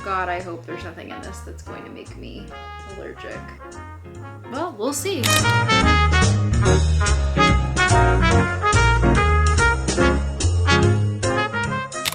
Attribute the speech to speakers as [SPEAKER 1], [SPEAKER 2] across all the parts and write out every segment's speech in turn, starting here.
[SPEAKER 1] God, I hope there's nothing in this that's going to make me allergic. Well, we'll see.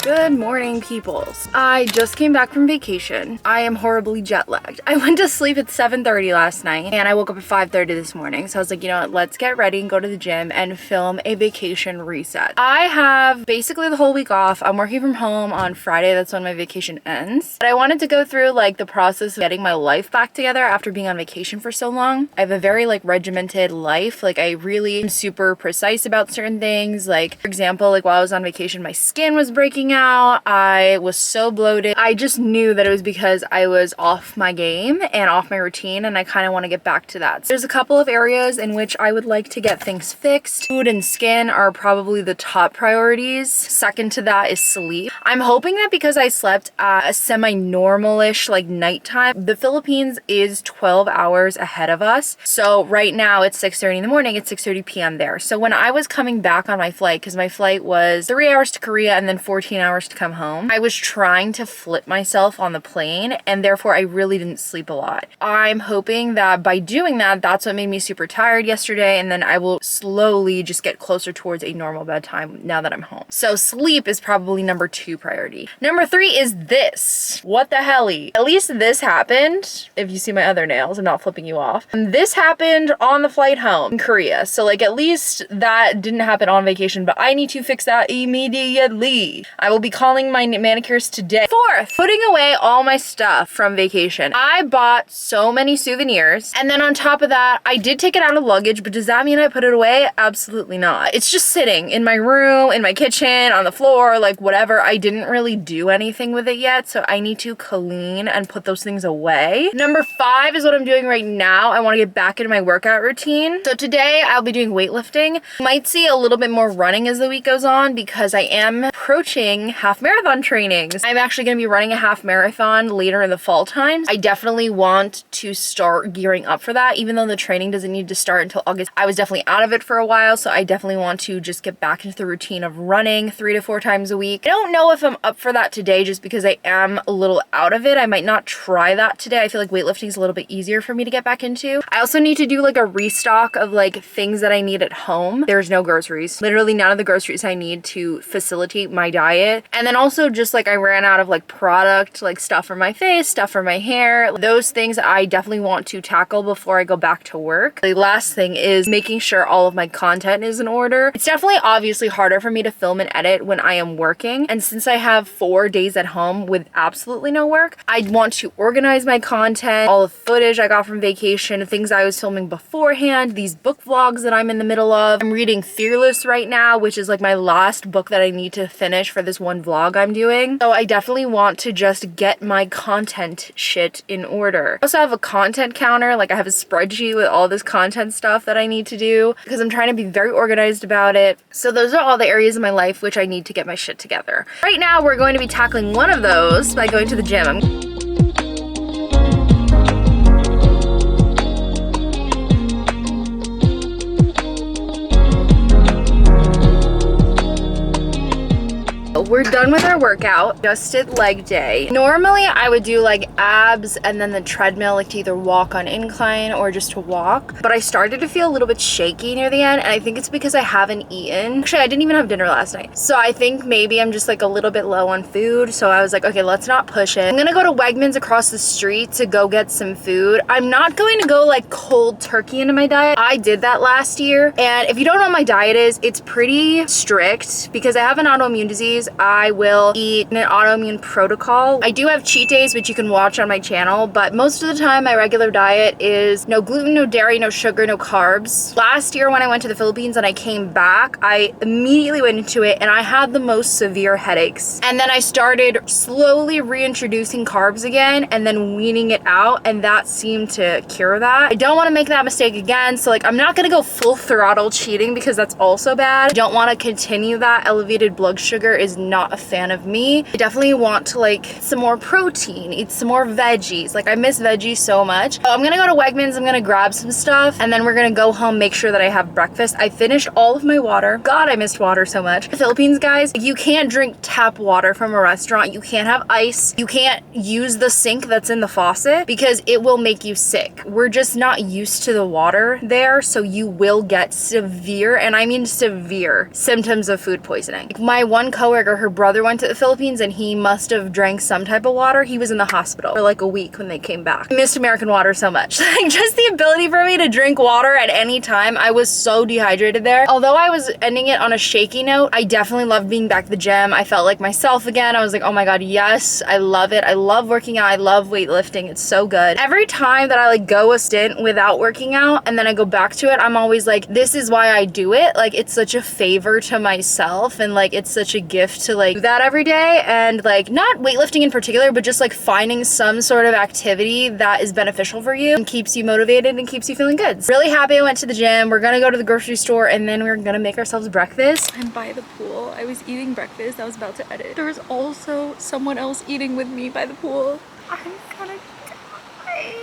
[SPEAKER 1] Good morning, peoples. I just came back from vacation. I am horribly jet lagged. I went to sleep at 7:30 last night and I woke up at 5:30 this morning. So I was like, you know what, let's get ready and go to the gym and film a vacation reset. I have basically the whole week off. I'm working from home on Friday. That's when my vacation ends. But I wanted to go through like the process of getting my life back together after being on vacation for so long. I have a very like regimented life. Like I really am super precise about certain things. Like for example, like while I was on vacation, my skin was breaking out. I was so bloated. I just knew that it was because I was off my game and off my routine, and I kind of want to get back to that. So there's a couple of areas in which I would like to get things fixed. Food and skin are probably the top priorities. Second to that is sleep. I'm hoping that because I slept at a semi-normal-ish like nighttime, the Philippines is 12 hours ahead of us. So right now it's 6:30 in the morning, it's 6:30 p.m. there. So when I was coming back on my flight, because my flight was 3 hours to Korea and then 14 hours to come home, I was trying to flip myself on the plane, and therefore I really didn't sleep a lot. I'm hoping that by doing that, that's what made me super tired yesterday, and then I will slowly just get closer towards a normal bedtime now that I'm home. So sleep is probably number 2 priority. Number 3 is this. What the helly? At least this happened. If you see my other nails, I'm not flipping you off. And this happened on the flight home in Korea. So like at least that didn't happen on vacation, but I need to fix that immediately. I will be calling my manicurist today. 4th, putting away all my stuff from vacation. I bought so many souvenirs, and then on top of that, I did take it out of luggage, but does that mean I put it away? Absolutely not. It's just sitting in my room, in my kitchen, on the floor, like whatever. I didn't really do anything with it yet, so I need to clean and put those things away. Number 5 is what I'm doing right now. I want to get back into my workout routine. So today I'll be doing weightlifting. You might see a little bit more running as the week goes on because I am approaching half marathon trainings. I'm actually going to be running a half marathon later in the fall times. I definitely want to start gearing up for that, even though the training doesn't need to start until August. I was definitely out of it for a while, so I definitely want to just get back into the routine of running 3 to 4 times a week. I don't know if I'm up for that today just because I am a little out of it. I might not try that today. I feel like weightlifting is a little bit easier for me to get back into. I also need to do like a restock of like things that I need at home. There's no groceries. Literally none of the groceries I need to facilitate my diet. And then also just like I ran out of like product, like stuff for my face, stuff for my hair. Those things I definitely want to tackle before I go back to work. The last thing is making sure all of my content is in order. It's definitely obviously harder for me to film and edit when I am working. And since I have 4 days at home with absolutely no work, I want to organize my content, all the footage I got from vacation, things I was filming beforehand, these book vlogs that I'm in the middle of. I'm reading Fearless right now, which is like my last book that I need to finish for this one vlog I'm doing. So I definitely want to just get my content shit in order. I also have a content counter, like I have a spreadsheet with all this content stuff that I need to do because I'm trying to be very organized about it. So those are all the areas of my life which I need to get my shit together. Right now we're going to be tackling one of those by going to the gym. We're done with our workout. Just did leg day. Normally I would do like abs and then the treadmill, like to either walk on incline or just to walk. But I started to feel a little bit shaky near the end, and I think it's because I haven't eaten. Actually, I didn't even have dinner last night. So I think maybe I'm just like a little bit low on food. So I was like, okay, let's not push it. I'm gonna go to Wegmans across the street to go get some food. I'm not going to go like cold turkey into my diet. I did that last year. And if you don't know what my diet is, it's pretty strict because I have an autoimmune disease. I will eat an autoimmune protocol. I do have cheat days, which you can watch on my channel, but most of the time my regular diet is no gluten, no dairy, no sugar, no carbs. Last year when I went to the Philippines and I came back, I immediately went into it and I had the most severe headaches. And then I started slowly reintroducing carbs again and then weaning it out, and that seemed to cure that. I don't want to make that mistake again, so like I'm not gonna go full throttle cheating because that's also bad. I don't want to continue that. Elevated blood sugar is not a fan of meat. I definitely want to like some more protein, eat some more veggies. Like I miss veggies so much. So I'm gonna go to Wegmans, I'm gonna grab some stuff, and then we're gonna go home, make sure that I have breakfast. I finished all of my water. God, I missed water so much. The Philippines, guys, you can't drink tap water from a restaurant. You can't have ice. You can't use the sink that's in the faucet because it will make you sick. We're just not used to the water there, so you will get severe, and I mean severe, symptoms of food poisoning. Like my one coworker, her brother went to the Philippines and he must have drank some type of water. He was in the hospital for like a week when they came back. I missed American water so much. Like just the ability for me to drink water at any time. I was so dehydrated there. Although I was ending it on a shaky note, I definitely loved being back at the gym. I felt like myself again. I was like, oh my God, yes, I love it. I love working out. I love weightlifting. It's so good. Every time that I like go a stint without working out and then I go back to it, I'm always like, this is why I do it. Like it's such a favor to myself, and like it's such a gift to like do that every day. And like not weightlifting in particular, but just like finding some sort of activity that is beneficial for you and keeps you motivated and keeps you feeling good. Really happy I went to the gym. We're gonna go to the grocery store and then we're gonna make ourselves breakfast. I'm by the pool. I was eating breakfast. I was about to edit. There was also someone else eating with me by the pool. I'm gonna die.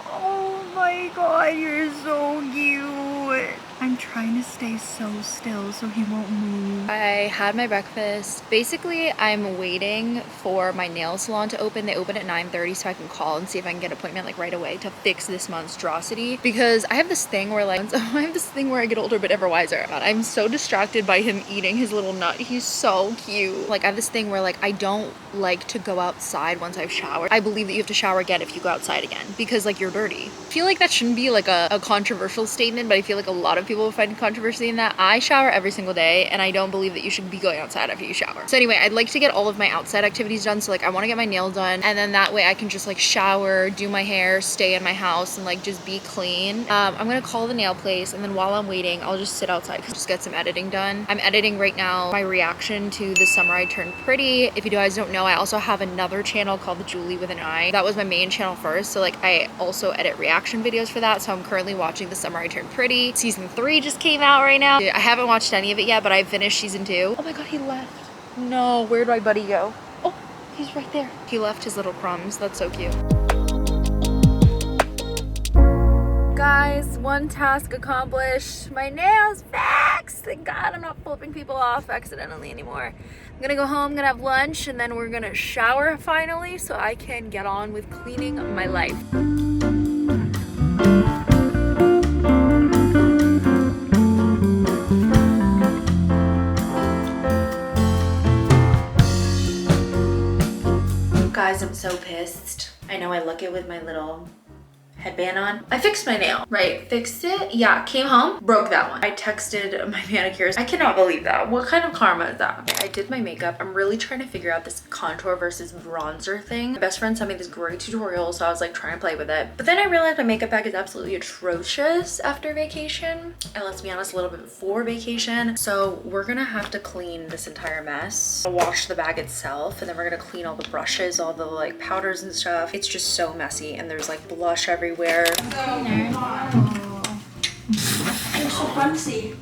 [SPEAKER 1] Oh my God, you're so cute. I'm trying to stay so still so he won't move. I had my breakfast. Basically, I'm waiting for my nail salon to open. They open at 9:30 so I can call and see if I can get an appointment like right away to fix this monstrosity. Because I have this thing where like, I get older but never wiser. God, I'm so distracted by him eating his little nut. He's so cute. Like I have this thing where like, I don't like to go outside once I've showered. I believe that you have to shower again if you go outside again because like you're dirty. I feel like that shouldn't be like a controversial statement, but I feel like a lot of people find controversy in that. I shower every single day and I don't believe that you should be going outside after you shower. So anyway, I'd like to get all of my outside activities done. So like I want to get my nails done and then that way I can just like shower, do my hair, stay in my house and like just be clean. I'm gonna call the nail place and then while I'm waiting, I'll just sit outside just get some editing done. I'm editing right now my reaction to The Summer I Turned Pretty. If you guys don't know, I also have another channel called Julie with an I. That was my main channel first. So like I also edit reaction videos for that. So I'm currently watching The Summer I Turned Pretty. Season 3 just came out right now. I haven't watched any of it yet, but I finished season 2. Oh my God, he left. No, where'd my buddy go? Oh, he's right there. He left his little crumbs. That's so cute. Guys, one task accomplished. My nails fixed. Thank God I'm not flipping people off accidentally anymore. I'm gonna go home, gonna have lunch, and then we're gonna shower finally so I can get on with cleaning my life. Guys, I'm so pissed. I know I look it with my little headband on. I fixed my nail, right? Fixed it. Yeah, came home, broke that one. I texted my manicurist. I cannot believe that. What kind of karma is that? Okay, I did my makeup. I'm really trying to figure out this contour versus bronzer thing. My best friend sent me this great tutorial, so I was like trying to play with it. But then I realized my makeup bag is absolutely atrocious after vacation. And let's be honest, a little bit before vacation. So we're gonna have to clean this entire mess. I'll wash the bag itself, and then we're gonna clean all the brushes, all the like powders and stuff. It's just so messy, and there's like blush everywhere. You're
[SPEAKER 2] so fancy.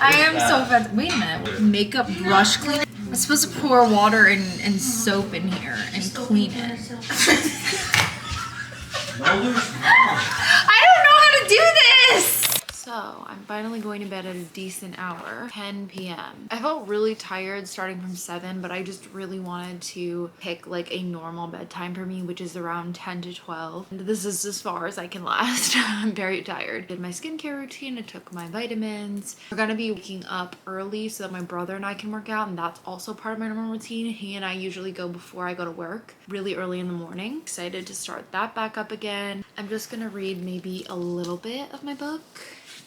[SPEAKER 1] I am so fancy. Wait a minute. Makeup brush cleaner? I'm supposed to pour water and soap in here and clean it. I don't know how to do this! So, I'm finally going to bed at a decent hour, 10 p.m. I felt really tired starting from 7, but I just really wanted to pick like a normal bedtime for me, which is around 10 to 12. And this is as far as I can last. I'm very tired. Did my skincare routine, I took my vitamins. We're gonna be waking up early so that my brother and I can work out, and that's also part of my normal routine. He and I usually go before I go to work, really early in the morning. Excited to start that back up again. I'm just gonna read maybe a little bit of my book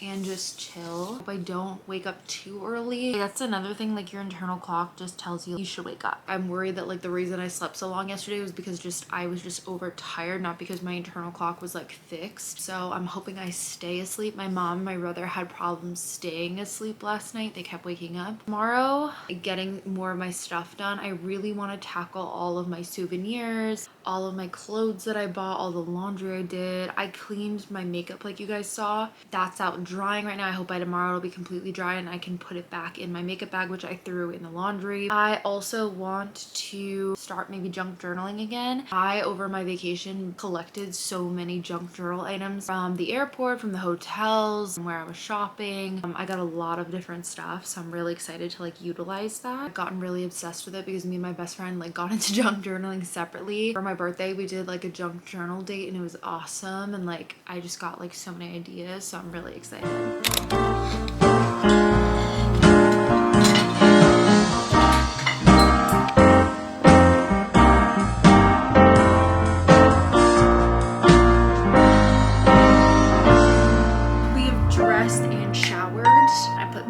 [SPEAKER 1] and just chill. Hope I don't wake up too early. That's another thing, like your internal clock just tells you should wake up. I'm worried that like the reason I slept so long yesterday was because I was just overtired, not because my internal clock was like fixed. So I'm hoping I stay asleep. My mom and my brother had problems staying asleep last night. They kept waking up. Tomorrow, getting more of my stuff done. I really want to tackle all of my souvenirs, all of my clothes that I bought, all the laundry I did. I cleaned my makeup like you guys saw. That's out drying right now. I hope by tomorrow it'll be completely dry and I can put it back in my makeup bag, which I threw in the laundry. I also want to start maybe junk journaling again. I, over my vacation, collected so many junk journal items from the airport, from the hotels, from where I was shopping. I got a lot of different stuff, so I'm really excited to like utilize that. I've gotten really obsessed with it because me and my best friend like got into junk journaling separately. For my birthday, we did like a junk journal date and it was awesome, and like I just got like so many ideas, so I'm really excited.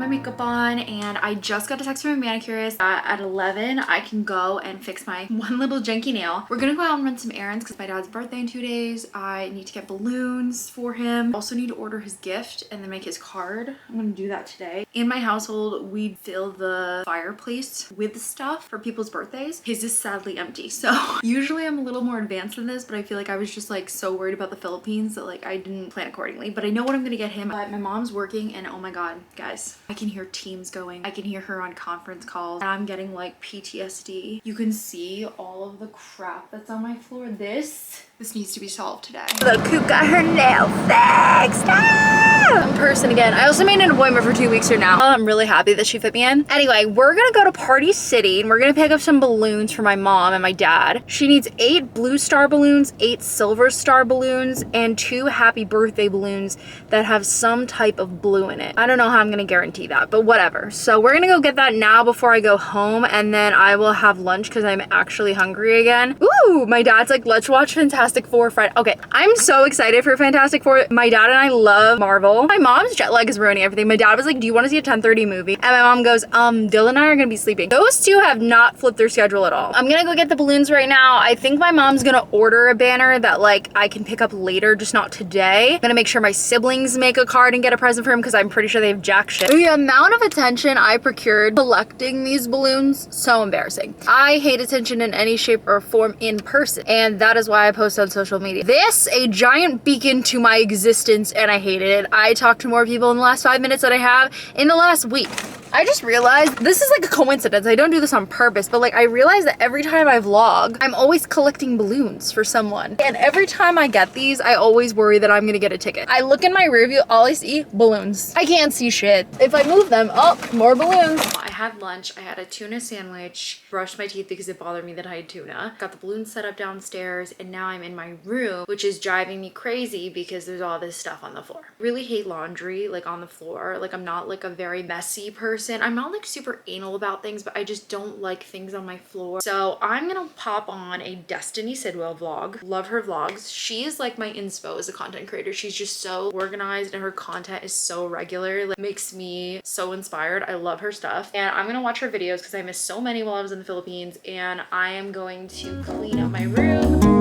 [SPEAKER 1] Makeup on, and I just got a text from a manicurist at 11 I can go and fix my one little janky nail. We're gonna go out and run some errands because my dad's birthday in 2 days. I need to get balloons for him. Also need to order his gift and then make his card. I'm gonna do that today. In my household, we fill the fireplace with stuff for people's birthdays. His is sadly empty, so usually I'm a little more advanced than this, but I feel like I was just like so worried about the Philippines that like I didn't plan accordingly. But I know what I'm gonna get him. But my mom's working, and oh my god, guys, I can hear Teams going. I can hear her on conference calls, and I'm getting like PTSD. You can see all of the crap that's on my floor. This needs to be solved today. The coop got her nail fixed. I'm person again. I also made an appointment for 2 weeks from now. I'm really happy that she fit me in. Anyway, we're gonna go to Party City and we're gonna pick up some balloons for my mom and my dad. She needs 8 blue star balloons, 8 silver star balloons, and 2 happy birthday balloons that have some type of blue in it. I don't know how I'm gonna guarantee that, but whatever. So we're gonna go get that now before I go home, and then I will have lunch because I'm actually hungry again. Ooh, my dad's like, let's watch Fantastic Four Friday. Okay, I'm so excited for Fantastic Four. My dad and I love Marvel. My mom's jet lag is ruining everything. My dad was like, do you want to see a 10:30 movie? And my mom goes, Dylan and I are gonna be sleeping. Those two have not flipped their schedule at all. I'm gonna go get the balloons right now. I think my mom's gonna order a banner that like I can pick up later, just not today. I'm gonna make sure my siblings make a card and get a present for him because I'm pretty sure they have jack shit. The amount of attention I procured collecting these balloons, so embarrassing. I hate attention in any shape or form in person, and that is why I post on social media. This, a giant beacon to my existence, and I hated it. I talked to more people in the last 5 minutes than I have in the last week. I just realized this is like a coincidence. I don't do this on purpose, but like I realized that every time I vlog, I'm always collecting balloons for someone. And every time I get these, I always worry that I'm gonna get a ticket. I look in my rear view, all I see, balloons. I can't see shit. If I move them, oh, more balloons. I had lunch. I had a tuna sandwich, brushed my teeth because it bothered me that I had tuna. Got the balloons set up downstairs, and now I'm in my room, which is driving me crazy because there's all this stuff on the floor. Really hate laundry like on the floor. Like I'm not like a very messy person. I'm not like super anal about things, but I just don't like things on my floor. So I'm gonna pop on a Destiny Sidwell vlog. Love her vlogs. She is like my inspo as a content creator. She's just so organized and her content is so regular. Like makes me so inspired. I love her stuff. And I'm gonna watch her videos because I missed so many while I was in the Philippines, and I am going to clean up my room.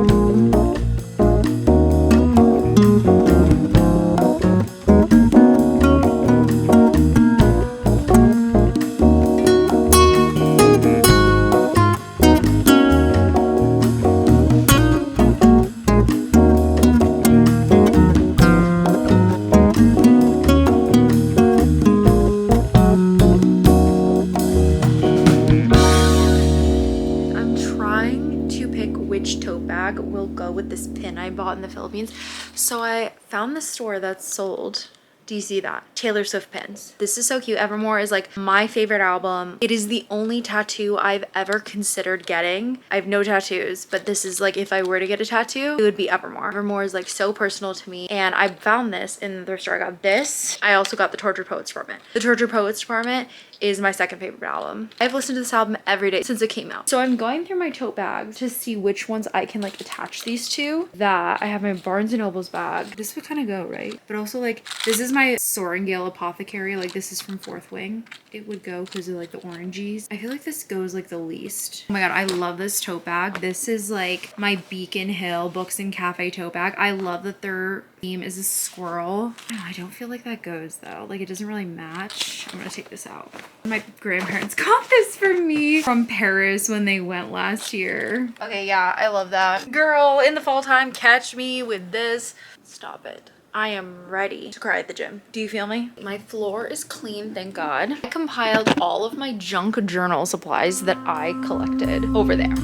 [SPEAKER 1] Will go with this pin I bought in the Philippines. So I found this store that's sold, do you see that? Taylor Swift pins. This is so cute. Evermore is like my favorite album. It is the only tattoo I've ever considered getting. I have no tattoos, but this is like if I were to get a tattoo, it would be Evermore. Evermore is like so personal to me, and I found this in the thrift store. I got this. I also got the Tortured Poets Department. The Tortured Poets Department is my second favorite album. I've listened to this album every day since it came out. So I'm going through my tote bags to see which ones I can like attach these to. That I have my Barnes & Noble's bag. This would kind of go, right? But also like, this is my Sorengale Apothecary. Like this is from Fourth Wing. It would go because of like the orangies. I feel like this goes like the least. Oh my god, I love this tote bag. This is like my Beacon Hill Books and Cafe tote bag. I love that their theme is a squirrel. Oh, I don't feel like that goes though. Like it doesn't really match. I'm gonna take this out. My grandparents got this for me from Paris when they went last year. Okay, yeah, I love that. Girl, in the fall time, catch me with this. Stop it. I am ready to cry at the gym. Do you feel me? My floor is clean, thank God. I compiled all of my junk journal supplies that I collected over there.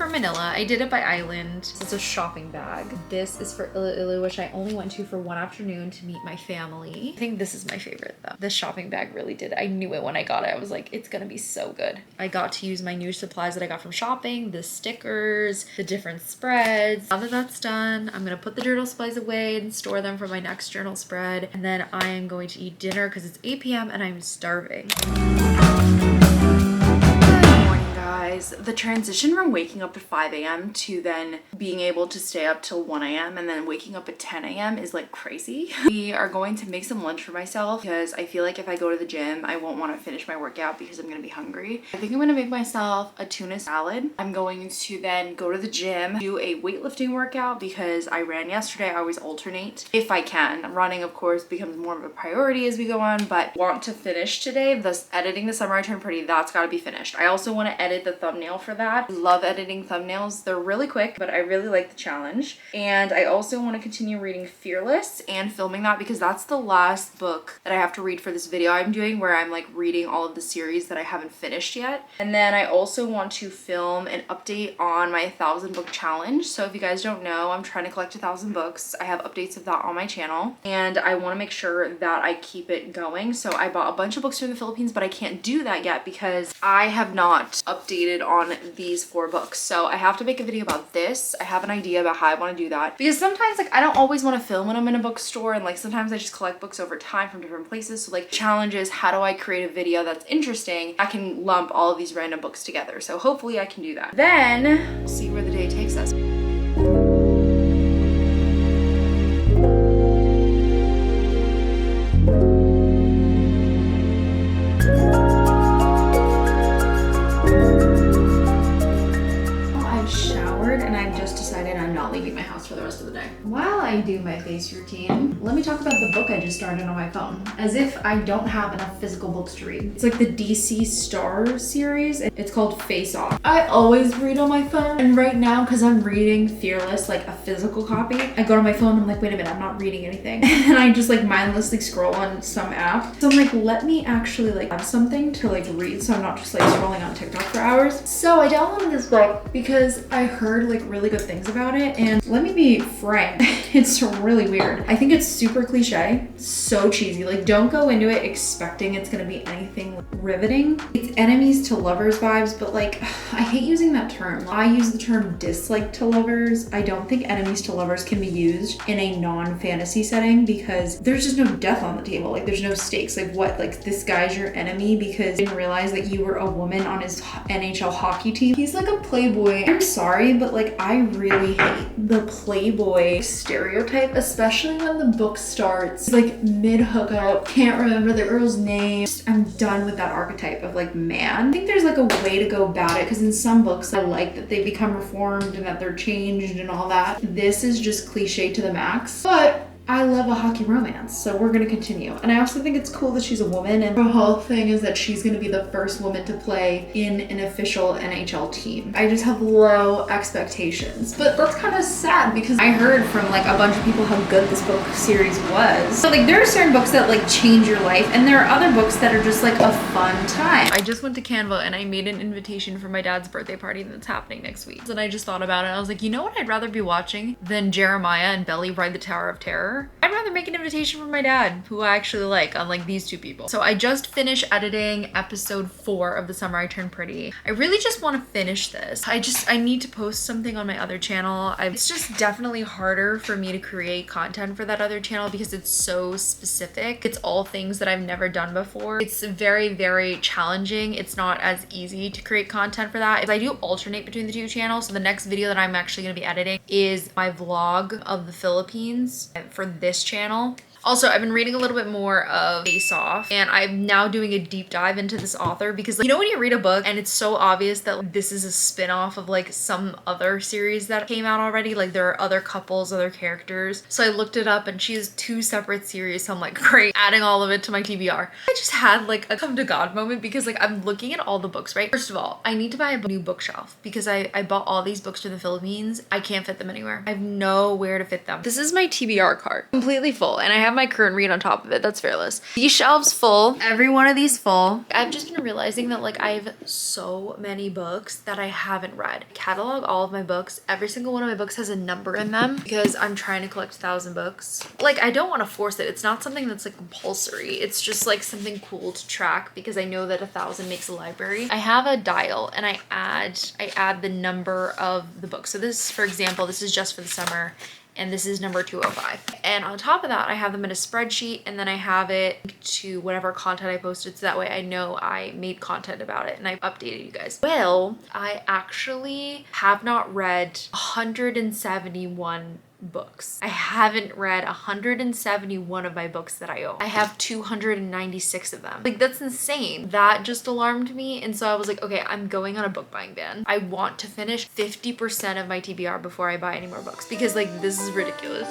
[SPEAKER 1] Manila. I did it by island. It's a shopping bag. This is for Iloilo, which I only went to for one afternoon to meet my family. I think this is my favorite though. This shopping bag really did. I knew it when I got it. I was like, it's gonna be so good. I got to use my new supplies that I got from shopping, the stickers, the different spreads. Now that that's done, I'm gonna put the journal supplies away and store them for my next journal spread. And then I am going to eat dinner because it's 8 p.m. and I'm starving. Guys, the transition from waking up at 5 a.m. to then being able to stay up till 1 a.m. and then waking up at 10 a.m. is like crazy. We are going to make some lunch for myself because I feel like if I go to the gym, I won't want to finish my workout because I'm going to be hungry. I think I'm going to make myself a tuna salad. I'm going to then go to the gym, do a weightlifting workout because I ran yesterday. I always alternate if I can. Running, of course, becomes more of a priority as we go on, but want to finish today. Thus, editing the Summer I Turned Pretty, that's got to be finished. I also want to edit the thumbnail for that. I love editing thumbnails. They're really quick, but I really like the challenge. And I also want to continue reading Fearless and filming that because that's the last book that I have to read for this video I'm doing, where I'm like reading all of the series that I haven't finished yet. And then I also want to film an update on my 1,000 book challenge. So if you guys don't know, I'm trying to collect 1,000 books. I have updates of that on my channel and I want to make sure that I keep it going. So I bought a bunch of books from the Philippines, but I can't do that yet because I have not updated on these 4 books. So I have to make a video about this. I have an idea about how I want to do that because sometimes like I don't always want to film when I'm in a bookstore, and like sometimes I just collect books over time from different places. So like challenge is, how do I create a video that's interesting? I can lump all of these random books together. So hopefully I can do that. Then we'll see where the day takes us. Leaving my house for the rest of the day. While I do my face routine, let me talk about the book I just started on my phone, as if I don't have enough physical books to read. It's like the DC Star series. It's called Face Off. I always read on my phone, and right now, because I'm reading Fearless, like a physical copy, I go to my phone and I'm like, wait a minute, I'm not reading anything. And I just like mindlessly scroll on some app. So I'm like, let me actually like have something to like read, so I'm not just like scrolling on TikTok for hours. So I downloaded this book because I heard like really good things about it. And let me be frank, it's really weird. I think it's super cliche, so cheesy. Like, don't go into it expecting it's gonna be anything riveting. It's enemies to lovers vibes, but like, I hate using that term. I use the term dislike to lovers. I don't think enemies to lovers can be used in a non-fantasy setting because there's just no death on the table. Like, there's no stakes. Like, what? Like, this guy's your enemy because he didn't realize that you were a woman on his NHL hockey team. He's like a playboy. I'm sorry, but like, I really hate the playboy stereotype, especially when the book starts like mid hookup, can't remember the girl's name. I'm done with that archetype of like man. I think there's like a way to go about it because in some books I like that they become reformed and that they're changed and all that. This is just cliche to the max, but I love a hockey romance, so we're gonna continue. And I also think it's cool that she's a woman, and the whole thing is that she's gonna be the first woman to play in an official NHL team. I just have low expectations, but that's kind of sad because I heard from like a bunch of people how good this book series was. So like there are certain books that like change your life, and there are other books that are just like a fun time. I just went to Canva and I made an invitation for my dad's birthday party that's happening next week. And I just thought about it. I was like, you know what I'd rather be watching than Jeremiah and Belly ride the Tower of Terror? summer, I'd rather make an invitation for my dad, who I actually like, unlike these two people. So I just finished editing episode 4 of The Summer I Turned Pretty. I really just want to finish this. I need to post something on my other channel. It's just definitely harder for me to create content for that other channel because it's so specific. It's all things that I've never done before. It's very, very challenging. It's not as easy to create content for that. I do alternate between the two channels. So the next video that I'm actually going to be editing is my vlog of the Philippines for this channel. Also, I've been reading a little bit more of Face Off, and I'm now doing a deep dive into this author because, like, you know when you read a book and it's so obvious that like, this is a spin-off of like some other series that came out already, like there are other couples, other characters. So I looked it up and she has 2 separate series, so I'm like, great, adding all of it to my TBR. I just had like a come to God moment because like I'm looking at all the books, right? First of all, I need to buy a new bookshelf because I bought all these books to the Philippines. I can't fit them anywhere. I have nowhere to fit them. This is my TBR cart, completely full, and I have my current read on top of it. That's fearless. These shelves full, every one of these full. I've just been realizing that like I have so many books that I haven't read. Catalog all of my books. Every single one of my books has a number in them because I'm trying to collect 1,000 books. Like I don't want to force it. It's not something that's like compulsory. It's just like something cool to track because I know that 1,000 makes a library. I have a dial and I add the number of the book. So this, for example, this is just for the summer, and this is number 205. And on top of that, I have them in a spreadsheet, and then I have it to whatever content I posted, so that way I know I made content about it and I've updated you guys. Well, I actually have not read 171 books. I haven't read 171 of my books that I own. I have 296 of them. Like that's insane. That just alarmed me, and so I was like, okay, I'm going on a book buying ban. I want to finish 50% of my TBR before I buy any more books because like this is ridiculous.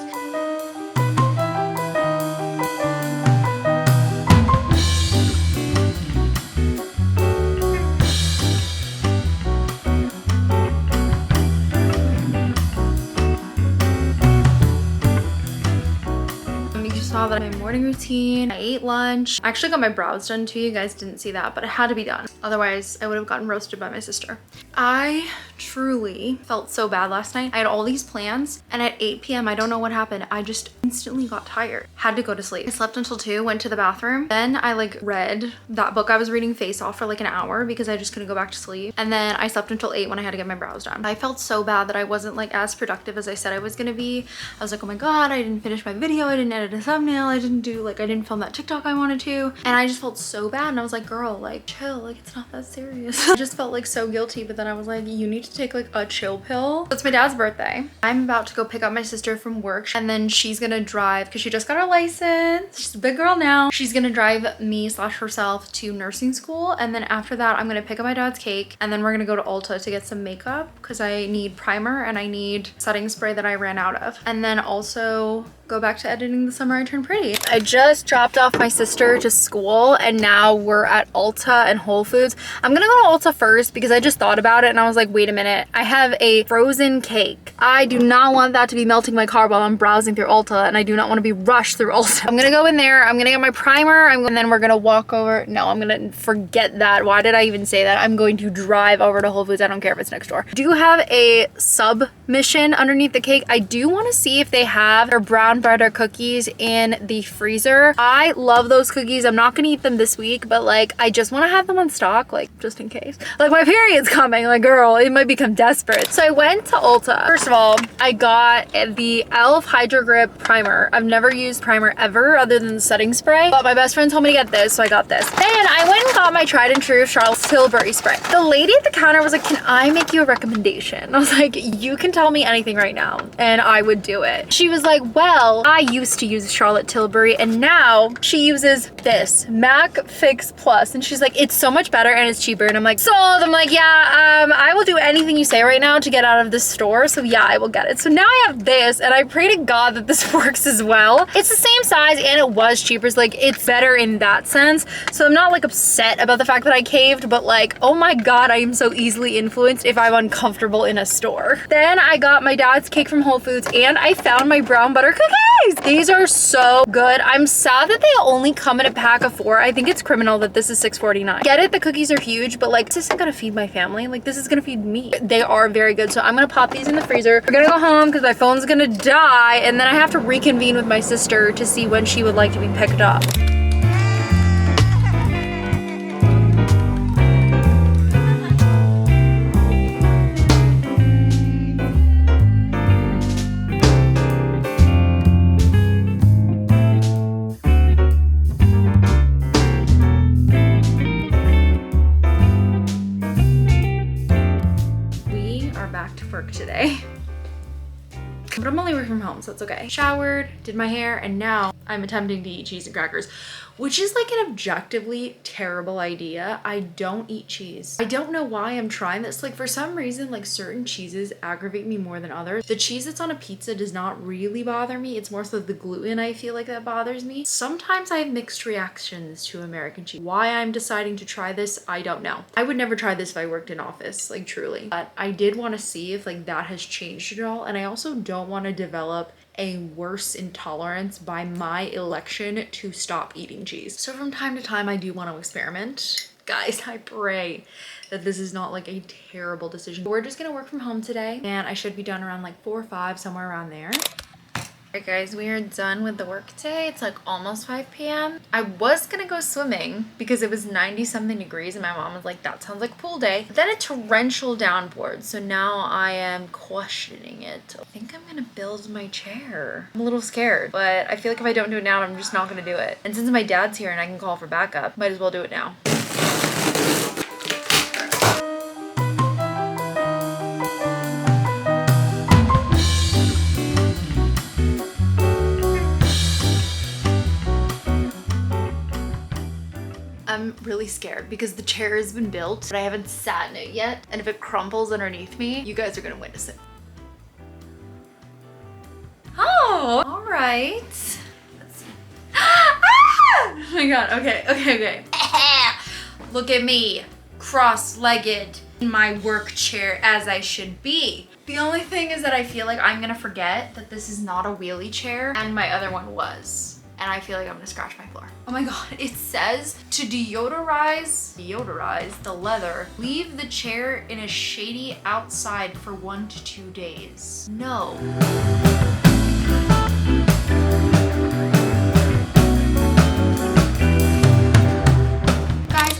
[SPEAKER 1] Saw that my morning routine. I ate lunch. I actually got my brows done too. You guys didn't see that, but it had to be done. Otherwise, I would have gotten roasted by my sister. I truly felt so bad last night. I had all these plans, and at 8 p.m., I don't know what happened. I just instantly got tired. Had to go to sleep. I slept until 2, went to the bathroom. Then I like read that book I was reading, Face Off, for like an hour because I just couldn't go back to sleep. And then I slept until 8 when I had to get my brows done. I felt so bad that I wasn't like as productive as I said I was gonna be. I was like, oh my God, I didn't finish my video. I didn't edit a thumbnail. I didn't film that TikTok I wanted to. And I just felt so bad. And I was like, girl, like chill, like it's not that serious. I just felt like so guilty. But then I was like, you need to take like a chill pill. It's my dad's birthday. I'm about to go pick up my sister from work, and then she's gonna drive because she just got her license. She's a big girl now. She's gonna drive me / herself to nursing school. And then after that, I'm gonna pick up my dad's cake, and then we're gonna go to Ulta to get some makeup because I need primer and I need setting spray that I ran out of. And then also go back to editing The Summer I Turned Pretty. I just dropped off my sister to school, and now we're at Ulta and Whole Foods. I'm gonna go to Ulta first because I just thought about it and I was like, wait a minute, I have a frozen cake. I do not want that to be melting my car while I'm browsing through Ulta, and I do not want to be rushed through Ulta. I'm gonna go in there, I'm gonna get my primer, and then we're gonna walk over. No, I'm gonna forget that. Why did I even say that? I'm going to drive over to Whole Foods. I don't care if it's next door. I do have a submission underneath the cake. I do want to see if they have their brown butter cookies in the freezer. I love those cookies. I'm not gonna eat them this week, but like I just want to have them on stock, like just in case. Like my period's coming, like girl, it might become desperate. So I went to Ulta. First of all, I got the e.l.f. Hydro Grip primer. I've never used primer ever other than the setting spray, but my best friend told me to get this, so I got this. Then I went and got my tried and true Charlotte Tilbury spray. The lady at the counter was like, can I make you a recommendation? I was like, you can tell me anything right now and I would do it. She was like, well, I used to use Charlotte Tilbury and now she uses this MAC Fix Plus, and she's like, it's so much better and it's cheaper. And I'm like, sold. I'm like, yeah, I will do anything you say right now to get out of this store, so yeah, I will get it. So now I have this, and I pray to God that this works as well. It's the same size and it was cheaper, so like it's better in that sense. So I'm not like upset about the fact that I caved, but like, oh my God, I am so easily influenced if I'm uncomfortable in a store. Then I got my dad's cake from Whole Foods, and I found my brown butter cookies. These are so good. I'm sad that they only come in a pack of 4. I think it's criminal that this is $6.49. Get it, the cookies are huge, but like this isn't gonna feed my family. Like this is gonna feed me. They are very good. So I'm gonna pop these in the freezer freezer. We're gonna go home because my phone's gonna die, and then I have to reconvene with my sister to see when she would like to be picked up. Today, but I'm only working from home, so it's okay. Showered, did my hair, and now I'm attempting to eat cheese and crackers, which is like an objectively terrible idea. I don't eat cheese. I don't know why I'm trying this. Like, for some reason, like, certain cheeses aggravate me more than others. The cheese that's on a pizza does not really bother me. It's more so the gluten I feel like that bothers me. Sometimes I have mixed reactions to American cheese. Why I'm deciding to try this, I don't know. I would never try this if I worked in office, like, truly. But I did want to see if like that has changed at all, and I also don't want to develop a worse intolerance by my election to stop eating cheese. So from time to time, I do want to experiment. Guys, I pray that this is not like a terrible decision. We're just gonna work from home today, and I should be done around like 4 or 5, somewhere around there. Alright guys, we are done with the work today. It's like almost 5 p.m. I was gonna go swimming because it was 90 something degrees and my mom was like, that sounds like a pool day. But then a torrential downpour, so now I am questioning it. I think I'm gonna build my chair. I'm a little scared, but I feel like if I don't do it now, I'm just not gonna do it. And since my dad's here and I can call for backup, might as well do it now. I'm really scared because the chair has been built, but I haven't sat in it yet. And if it crumbles underneath me, you guys are gonna witness it. Oh, all right. Let's see. Ah! Oh my God, okay. Look at me, cross-legged in my work chair as I should be. The only thing is that I feel like I'm gonna forget that this is not a wheelie chair and my other one was. And I feel like I'm gonna scratch my floor. Oh my God, it says to deodorize the leather, leave the chair in a shady outside for 1 to 2 days. No.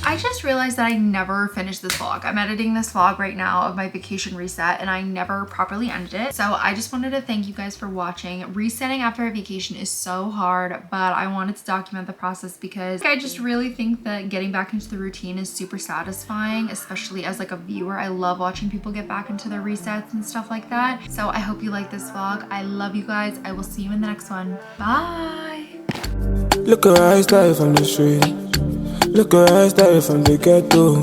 [SPEAKER 1] I just realized that I never finished this vlog. I'm editing this vlog right now of my vacation reset and I never properly ended it. So I just wanted to thank you guys for watching. Resetting after a vacation is so hard, but I wanted to document the process because I just really think that getting back into the routine is super satisfying, especially as like a viewer. I love watching people get back into their resets and stuff like that. So I hope you like this vlog. I love you guys. I will see you in the next one. Bye.
[SPEAKER 3] Look at her style from the street. Look at her style from the ghetto.